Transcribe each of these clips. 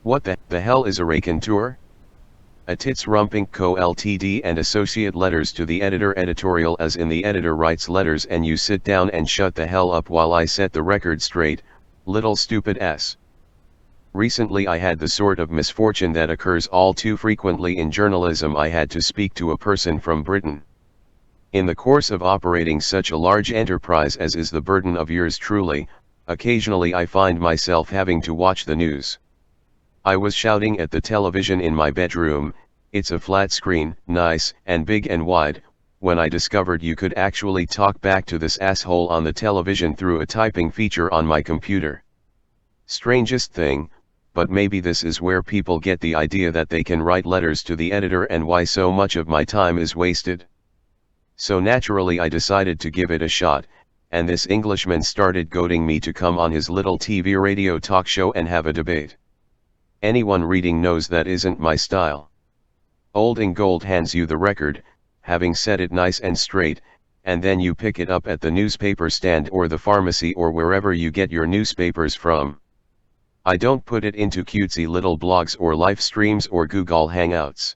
What the hell is a Raycon Tour? A TITSRUMP Co. Ltd. And associate letters to the editor editorial, as in the editor writes letters and you sit down and shut the hell up while I set the record straight, little stupid s. Recently I had the sort of misfortune that occurs all too frequently in journalism. I had to speak to a person from Britain. In the course of operating such a large enterprise as is the burden of yours truly, occasionally I find myself having to watch the news. I was shouting at the television in my bedroom, "It's a flat screen, nice and big and wide," when I discovered you could actually talk back to this asshole on the television through a typing feature on my computer. Strangest thing, but maybe this is where people get the idea that they can write letters to the editor and why so much of my time is wasted. So naturally I decided to give it a shot, and this Englishman started goading me to come on his little TV radio talk show and have a debate. Anyone reading knows that isn't my style. Old Ingold hands you the record, having said it nice and straight, and then you pick it up at the newspaper stand or the pharmacy or wherever you get your newspapers from. I don't put it into cutesy little blogs or live streams or Google Hangouts.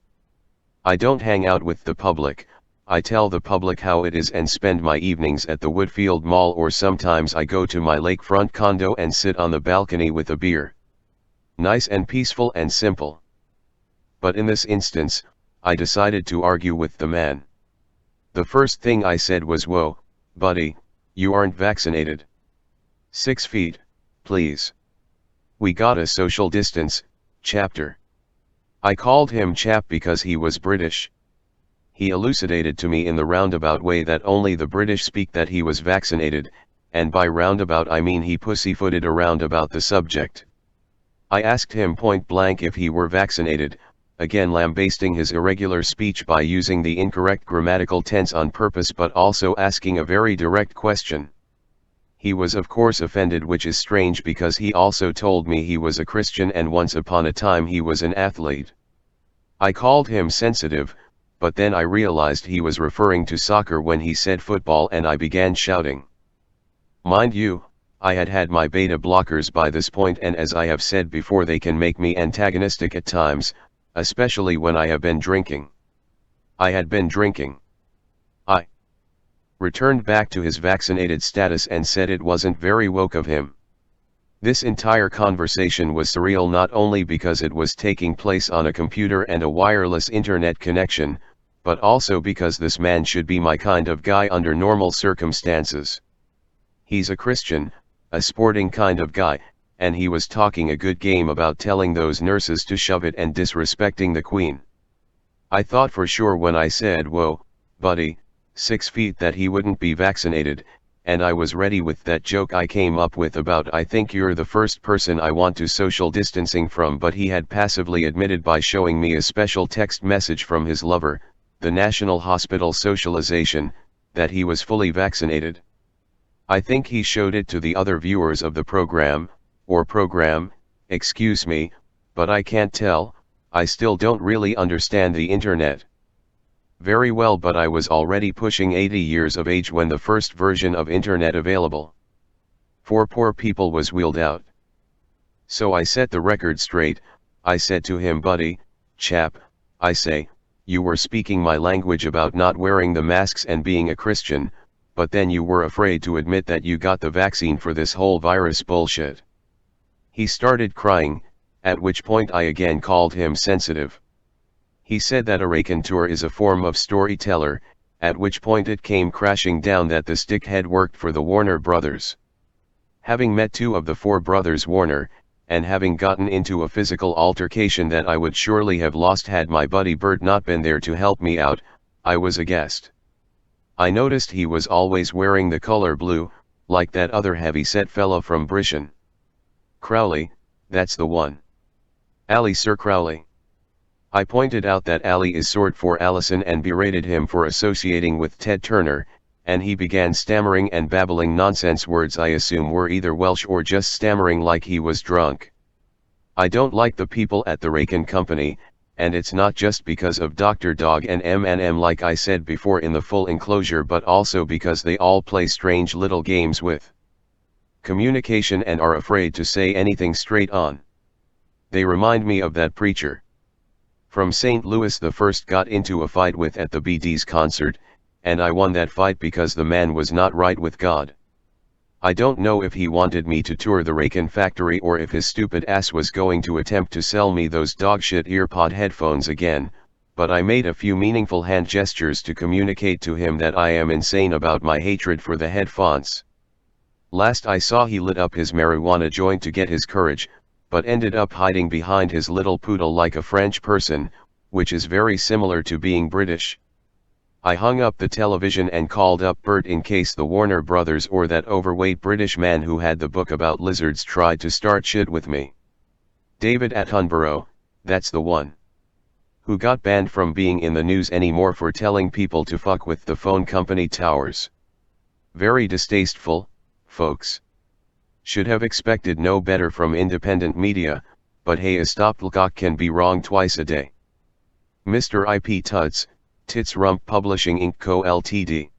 I don't hang out with the public. I tell the public how it is and spend my evenings at the Woodfield Mall, or sometimes I go to my lakefront condo and sit on the balcony with a beer. Nice and peaceful and simple. But in this instance, I decided to argue with the man. The first thing I said was, "Whoa, buddy, you aren't vaccinated. 6 feet, please. We gotta social distance, chapter." I called him chap because he was British. He elucidated to me in the roundabout way that only the British speak that he was vaccinated, and by roundabout I mean he pussyfooted around about the subject. I asked him point blank if he were vaccinated, again lambasting his irregular speech by using the incorrect grammatical tense on purpose, but also asking a very direct question. He was of course offended, which is strange because he also told me he was a Christian and once upon a time he was an athlete. I called him sensitive, but then I realized he was referring to soccer when he said football, and I began shouting. Mind you, I had had my beta blockers by this point, and as I have said before, they can make me antagonistic at times, especially when I have been drinking. I had been drinking. I returned back to his vaccinated status and said it wasn't very woke of him. This entire conversation was surreal, not only because it was taking place on a computer and a wireless internet connection, but also because this man should be my kind of guy under normal circumstances. He's a Christian, a sporting kind of guy, and he was talking a good game about telling those nurses to shove it and disrespecting the Queen. I thought for sure when I said, "Whoa, buddy, 6 feet," that he wouldn't be vaccinated, and I was ready with that joke I came up with about, "I think you're the first person I want to social distancing from," but he had passively admitted by showing me a special text message from his lover, the National Hospital Socialization, that he was fully vaccinated. I think he showed it to the other viewers of the program, excuse me, but I can't tell. I still don't really understand the internet very well, but I was already pushing 80 years of age when the first version of internet available for poor people was wheeled out. So I set the record straight. I said to him, "Buddy, chap, I say, you were speaking my language about not wearing the masks and being a Christian, but then you were afraid to admit that you got the vaccine for this whole virus bullshit." He started crying, at which point I again called him sensitive. He said that a Raycon Tour is a form of storyteller, at which point it came crashing down that the stickhead worked for the Warner Brothers. Having met 2 of the 4 brothers Warner, and having gotten into a physical altercation that I would surely have lost had my buddy Bert not been there to help me out, I was aghast. I noticed he was always wearing the color blue, like that other heavy-set fella from Britain. Crowley, that's the one. Ali, Sir Crowley. I pointed out that Ali is short for Allison and berated him for associating with Ted Turner, and he began stammering and babbling nonsense words I assume were either Welsh or just stammering like he was drunk. I don't like the people at the Raycon Company, and it's not just because of Dr. Dog and M&M like I said before in the full enclosure, but also because they all play strange little games with communication and are afraid to say anything straight on. They remind me of that preacher from St. Louis the first got into a fight with at the BD's concert, and I won that fight because the man was not right with God. I don't know if he wanted me to tour the Raycon factory or if his stupid ass was going to attempt to sell me those dogshit earpod headphones again, but I made a few meaningful hand gestures to communicate to him that I am insane about my hatred for the headphones. Last I saw he lit up his marijuana joint to get his courage, but ended up hiding behind his little poodle like a French person, which is very similar to being British. I hung up the television and called up Bert in case the Warner brothers or that overweight British man who had the book about lizards tried to start shit with me. David Attenborough, that's the one. Who got banned from being in the news anymore for telling people to fuck with the phone company towers. Very distasteful, folks. Should have expected no better from independent media, but hey, a stopcock can be wrong twice a day. Mr. IP Tuts, TITSRUMP Publishing Inc. Co. Ltd.